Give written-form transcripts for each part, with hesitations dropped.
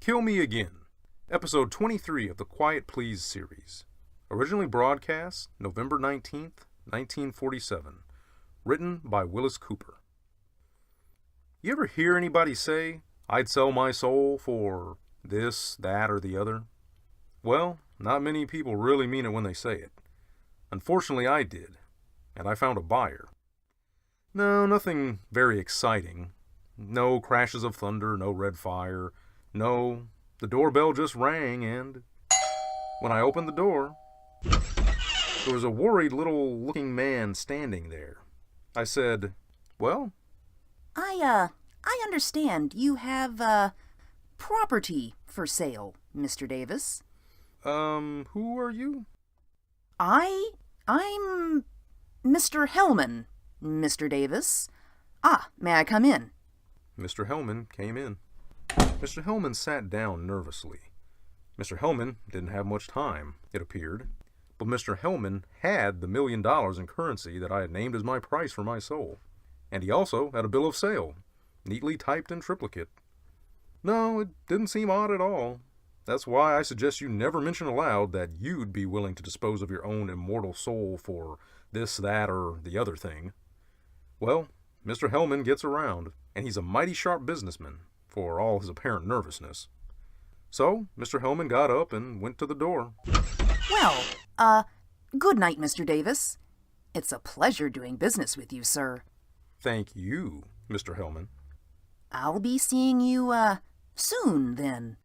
Kill Me Again, Episode 23 of the Quiet Please series. Originally broadcast November 19th, 1947. Written by Wyllis Cooper. You ever hear anybody say, "I'd sell my soul for this, that, or the other"? Well, not many people really mean it when they say it. Unfortunately, I did, and I found a buyer. No, nothing very exciting. No crashes of thunder, no red fire. No, the doorbell just rang, and when I opened the door, there was a worried little-looking man standing there. I said, "Well?" I understand you have, property for sale, Mr. Davis. Who are you? I'm Mr. Hellman, Mr. Davis. May I come in? Mr. Hellman came in. Mr. Hellman sat down nervously. Mr. Hellman didn't have much time, it appeared, but Mr. Hellman had the $1 million in currency that I had named as my price for my soul, and he also had a bill of sale, neatly typed in triplicate. No, it didn't seem odd at all. That's why I suggest you never mention aloud that you'd be willing to dispose of your own immortal soul for this, that, or the other thing. Well, Mr. Hellman gets around, and he's a mighty sharp businessman, for all his apparent nervousness. So, Mr. Hellman got up and went to the door. Well, good night, Mr. Davis. It's a pleasure doing business with you, sir. Thank you, Mr. Hellman. I'll be seeing you, soon, then.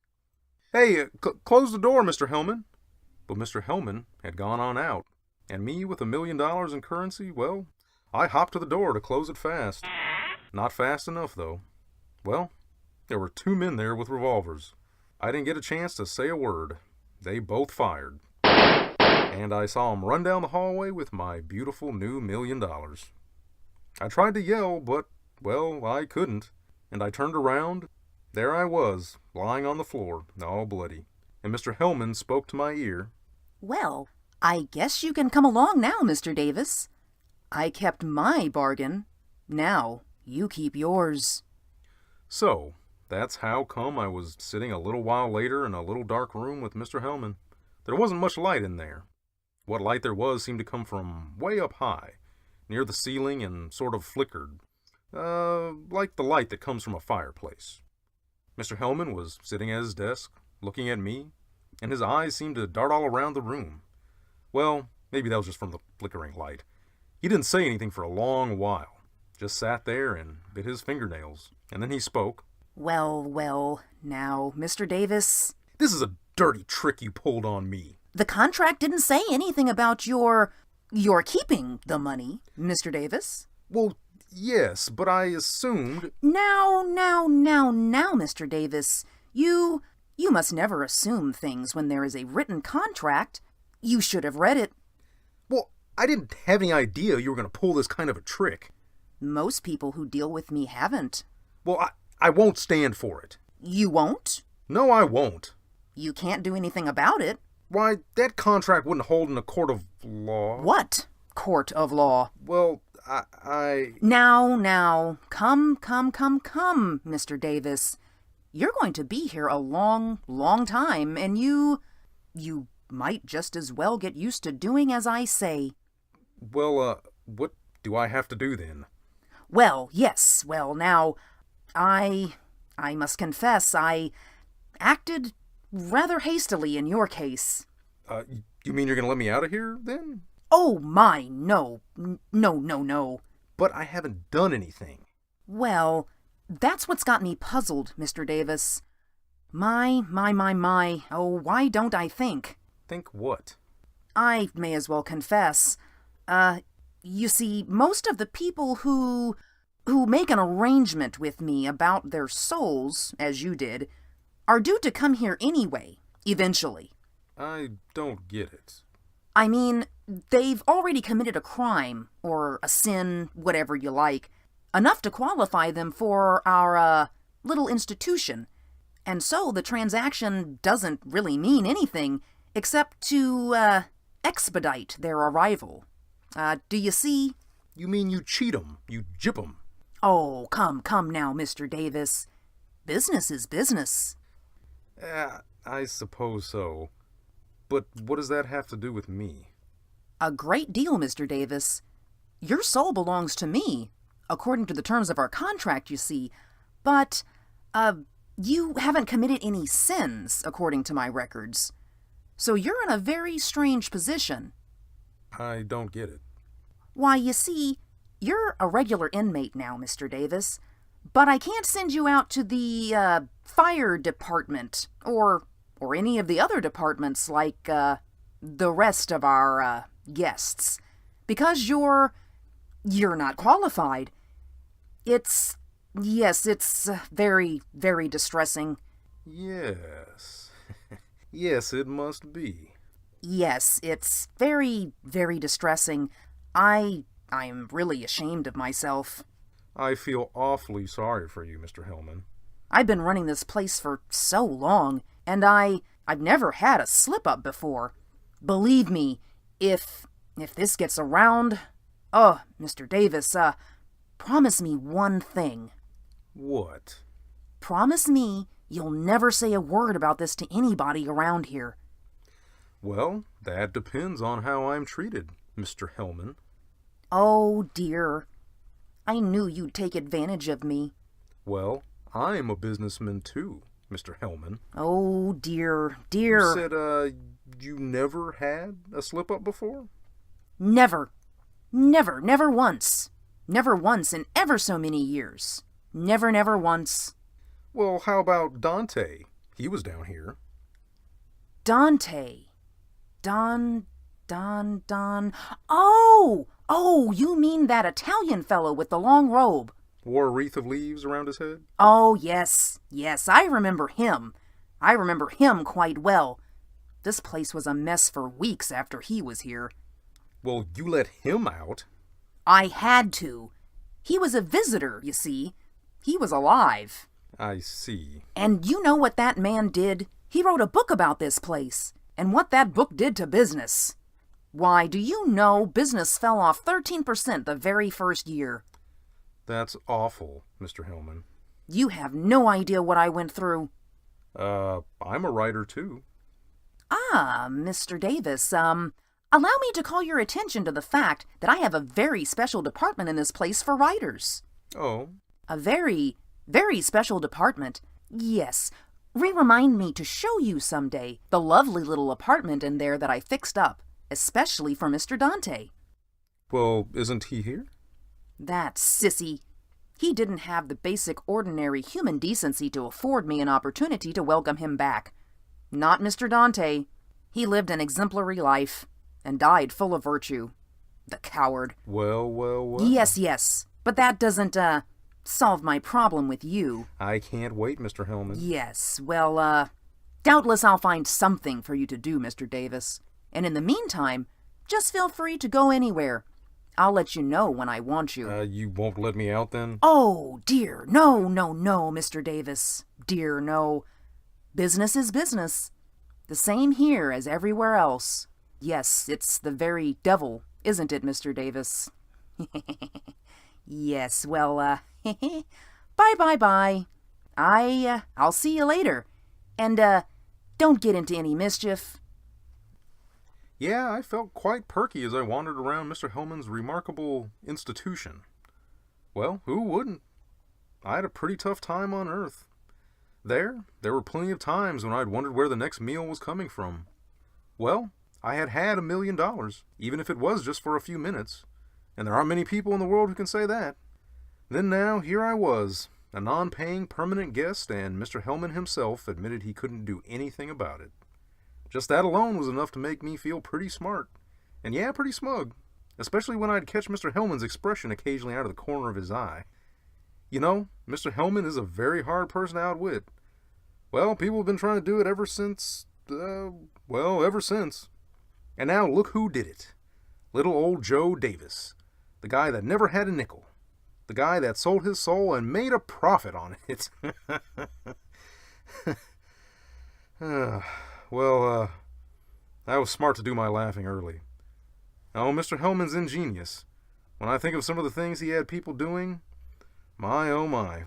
Hey, close the door, Mr. Hellman. But Mr. Hellman had gone on out, and me with $1 million in currency, well, I hopped to the door to close it fast. Not fast enough, though. Well, there were 2 men there with revolvers. I didn't get a chance to say a word. They both fired. And I saw them run down the hallway with my beautiful new $1 million. I tried to yell, but, well, I couldn't. And I turned around. There I was, lying on the floor, all bloody. And Mr. Hellman spoke to my ear. Well, I guess you can come along now, Mr. Davis. I kept my bargain. Now, you keep yours. So, that's how come I was sitting a little while later in a little dark room with Mr. Hellman. There wasn't much light in there. What light there was seemed to come from way up high, near the ceiling, and sort of flickered, like the light that comes from a fireplace. Mr. Hellman was sitting at his desk, looking at me, and his eyes seemed to dart all around the room. Well, maybe that was just from the flickering light. He didn't say anything for a long while, just sat there and bit his fingernails, and then he spoke. Well, now, Mr. Davis... This is a dirty trick you pulled on me. The contract didn't say anything about your keeping the money, Mr. Davis. Well, yes, but I assumed... Now, Mr. Davis, you must never assume things when there is a written contract. You should have read it. Well, I didn't have any idea you were going to pull this kind of a trick. Most people who deal with me haven't. Well, I won't stand for it. You won't? No, I won't. You can't do anything about it. Why, that contract wouldn't hold in a court of law. What court of law? Well, I... Now, come, Mr. Davis. You're going to be here a long, long time, and you might just as well get used to doing as I say. Well, what do I have to do then? Well, yes, now, I must confess, I acted rather hastily in your case. You mean you're going to let me out of here, then? Oh, my, no. No. But I haven't done anything. Well, that's what's got me puzzled, Mr. Davis. My. Oh, why don't I think? Think what? I may as well confess. You see, most of the people who make an arrangement with me about their souls, as you did, are due to come here anyway, eventually. I don't get it. I mean, they've already committed a crime, or a sin, whatever you like, enough to qualify them for our, little institution. And so the transaction doesn't really mean anything, except to, expedite their arrival. Do you see? You mean you cheat 'em, you gyp 'em. Oh, come now, Mr. Davis. Business is business. I suppose so. But what does that have to do with me? A great deal, Mr. Davis. Your soul belongs to me, according to the terms of our contract, you see. But, you haven't committed any sins, according to my records. So you're in a very strange position. I don't get it. Why, you see, you're a regular inmate now, Mr. Davis. But I can't send you out to the, fire department, or any of the other departments like, the rest of our, guests. Because you're not qualified. It's very, very distressing. Yes. Yes, it must be. Yes, it's very, very distressing. I'm really ashamed of myself. I feel awfully sorry for you, Mr. Hellman. I've been running this place for so long, and I've never had a slip-up before. Believe me, if this gets around... Oh, Mr. Davis, promise me one thing. What? Promise me you'll never say a word about this to anybody around here. Well, that depends on how I'm treated, Mr. Hellman. Oh, dear. I knew you'd take advantage of me. Well, I'm a businessman too, Mr. Hellman. Oh, dear, dear. You said, you never had a slip-up before? Never. Never once. Never once in ever so many years. Never once. Well, how about Dante? He was down here. Dante. Don. Oh, you mean that Italian fellow with the long robe. Wore a wreath of leaves around his head? Oh, yes, I remember him. I remember him quite well. This place was a mess for weeks after he was here. Well, you let him out. I had to. He was a visitor, you see. He was alive. I see. And you know what that man did? He wrote a book about this place, and what that book did to business. Why, do you know business fell off 13% the very first year? That's awful, Mr. Hellman. You have no idea what I went through. I'm a writer too. Ah, Mr. Davis, allow me to call your attention to the fact that I have a very special department in this place for writers. Oh? A very, very special department. Yes. Remind me to show you someday the lovely little apartment in there that I fixed up, especially for Mr. Dante. Well, isn't he here? That sissy. He didn't have the basic ordinary human decency to afford me an opportunity to welcome him back. Not Mr. Dante. He lived an exemplary life and died full of virtue. The coward. Well. Yes. But that doesn't, solve my problem with you. I can't wait, Mr. Hellman. Yes, well, doubtless I'll find something for you to do, Mr. Davis. And in the meantime, just feel free to go anywhere. I'll let you know when I want you. You won't let me out then? Oh, dear, no, Mr. Davis. Dear, no. Business is business. The same here as everywhere else. Yes, it's the very devil, isn't it, Mr. Davis? Yes, well, bye. I'll see you later. And, don't get into any mischief. Yeah, I felt quite perky as I wandered around Mr. Hellman's remarkable institution. Well, who wouldn't? I had a pretty tough time on Earth. There were plenty of times when I'd wondered where the next meal was coming from. Well, I had $1 million, even if it was just for a few minutes. And there aren't many people in the world who can say that. Then now, here I was, a non-paying permanent guest, and Mr. Hellman himself admitted he couldn't do anything about it. Just that alone was enough to make me feel pretty smart. And yeah, pretty smug. Especially when I'd catch Mr. Hellman's expression occasionally out of the corner of his eye. You know, Mr. Hellman is a very hard person to outwit. Well, people have been trying to do it ever since. Ever since. And now look who did it. Little old Joe Davis. The guy that never had a nickel. The guy that sold his soul and made a profit on it. Well, I was smart to do my laughing early. Oh, Mr. Hellman's ingenious. When I think of some of the things he had people doing, my oh my.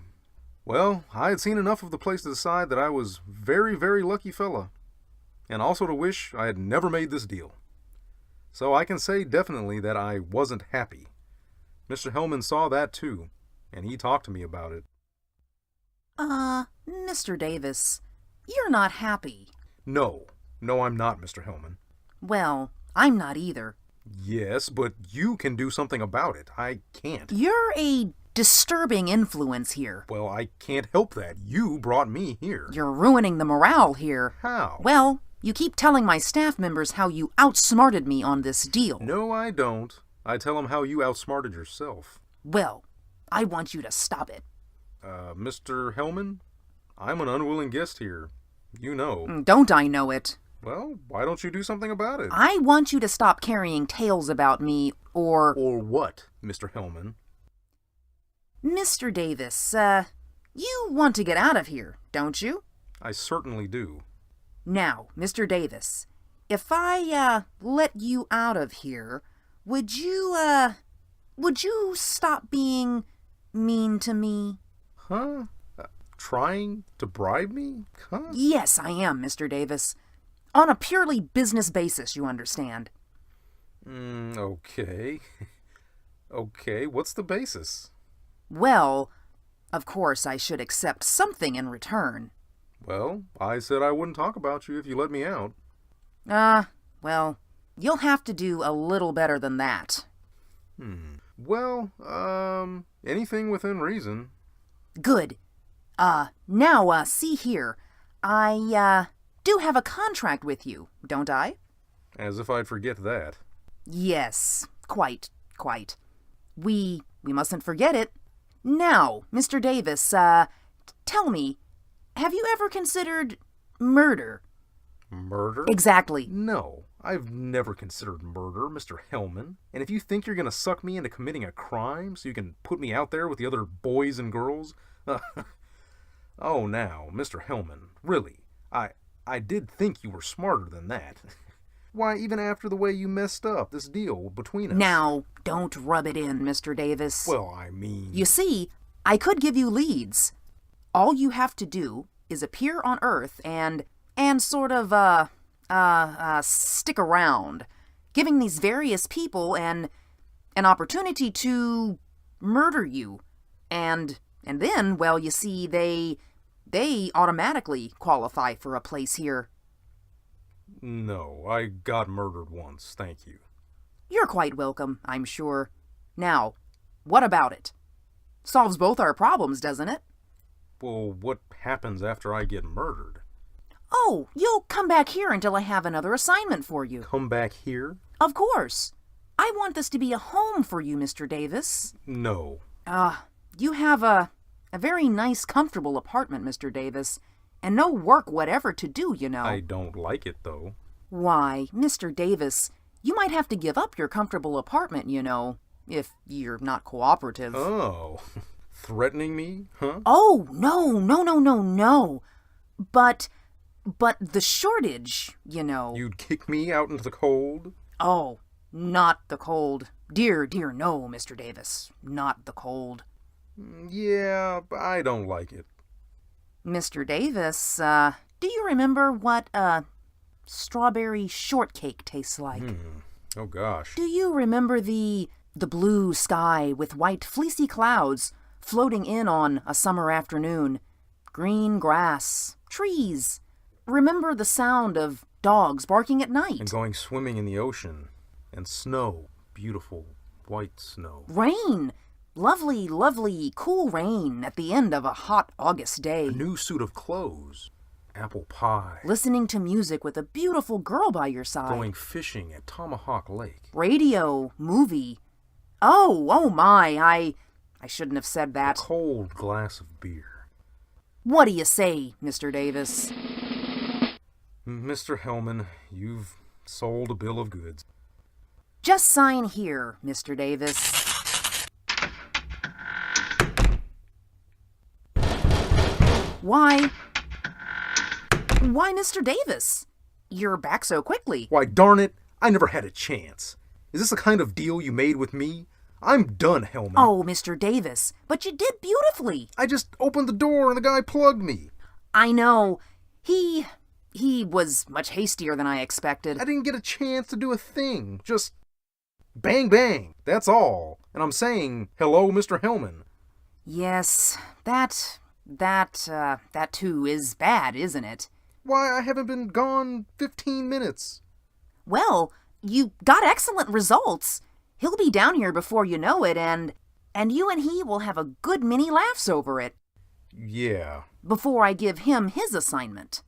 Well, I had seen enough of the place to decide that I was very, very lucky fella, and also to wish I had never made this deal. So I can say definitely that I wasn't happy. Mr. Hellman saw that too, and he talked to me about it. Mr. Davis, you're not happy. No, I'm not, Mr. Hellman. Well, I'm not either. Yes, but you can do something about it. I can't. You're a disturbing influence here. Well, I can't help that. You brought me here. You're ruining the morale here. How? Well, you keep telling my staff members how you outsmarted me on this deal. No, I don't. I tell them how you outsmarted yourself. Well, I want you to stop it. Mr. Hellman, I'm an unwilling guest here. You know. Don't I know it? Well, why don't you do something about it? I want you to stop carrying tales about me, or... Or what, Mr. Hellman? Mr. Davis, you want to get out of here, don't you? I certainly do. Now, Mr. Davis, if I, let you out of here, would you stop being mean to me? Huh? Trying to bribe me? Huh? Yes, I am, Mr. Davis. On a purely business basis, you understand. Okay. Okay, what's the basis? Well, of course I should accept something in return. Well, I said I wouldn't talk about you if you let me out. Well, you'll have to do a little better than that. Well, anything within reason. Good. Now, see here. I, do have a contract with you, don't I? As if I'd forget that. Yes, quite. We mustn't forget it. Now, Mr. Davis, tell me, have you ever considered murder? Murder? Exactly. No, I've never considered murder, Mr. Hellman. And if you think you're gonna suck me into committing a crime so you can put me out there with the other boys and girls... Oh, now, Mr. Hellman, really, I did think you were smarter than that. Why, even after the way you messed up this deal between us... Now, don't rub it in, Mr. Davis. Well, I mean... You see, I could give you leads. All you have to do is appear on Earth and sort of, stick around, giving these various people an opportunity to murder you. And then, well, you see, they automatically qualify for a place here. No, I got murdered once, thank you. You're quite welcome, I'm sure. Now, what about it? Solves both our problems, doesn't it? Well, what happens after I get murdered? Oh, you'll come back here until I have another assignment for you. Come back here? Of course. I want this to be a home for you, Mr. Davis. No. You have a very nice, comfortable apartment, Mr. Davis, and no work whatever to do, you know. I don't like it, though. Why, Mr. Davis, you might have to give up your comfortable apartment, you know, if you're not cooperative. Oh, threatening me, huh? Oh, no. But the shortage, you know. You'd kick me out into the cold? Oh, not the cold. Dear, no, Mr. Davis. Not the cold. Yeah, I don't like it. Mr. Davis, do you remember what, strawberry shortcake tastes like? Oh, gosh. Do you remember the blue sky with white fleecy clouds floating in on a summer afternoon? Green grass, trees. Remember the sound of dogs barking at night? And going swimming in the ocean. And snow. Beautiful white snow. Rain. Lovely, cool rain at the end of a hot August day. A new suit of clothes. Apple pie. Listening to music with a beautiful girl by your side. Going fishing at Tomahawk Lake. Radio, movie. Oh my, I shouldn't have said that. A cold glass of beer. What do you say, Mr. Davis? Mr. Hellman, you've sold a bill of goods. Just sign here, Mr. Davis. Why, Mr. Davis? You're back so quickly. Why, darn it, I never had a chance. Is this the kind of deal you made with me? I'm done, Hellman. Oh, Mr. Davis, but you did beautifully. I just opened the door and the guy plugged me. I know. He was much hastier than I expected. I didn't get a chance to do a thing. Just bang, bang. That's all. And I'm saying, hello, Mr. Hellman. Yes, that too is bad, isn't it? Why, I haven't been gone 15 minutes. Well, you got excellent results. He'll be down here before you know it, and you and he will have a good many laughs over it. Yeah. Before I give him his assignment.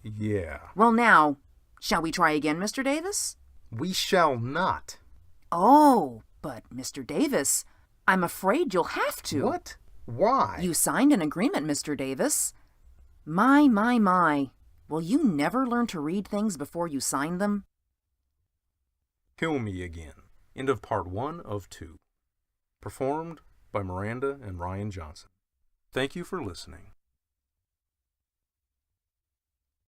Yeah. Well, now, shall we try again, Mr. Davis? We shall not. Oh, but Mr. Davis, I'm afraid you'll have to. What? Why? You signed an agreement, Mr. Davis. My. Will you never learn to read things before you sign them? Kill Me Again. End of part 1 of 2. Performed by Miranda and Ryan Johnson. Thank you for listening.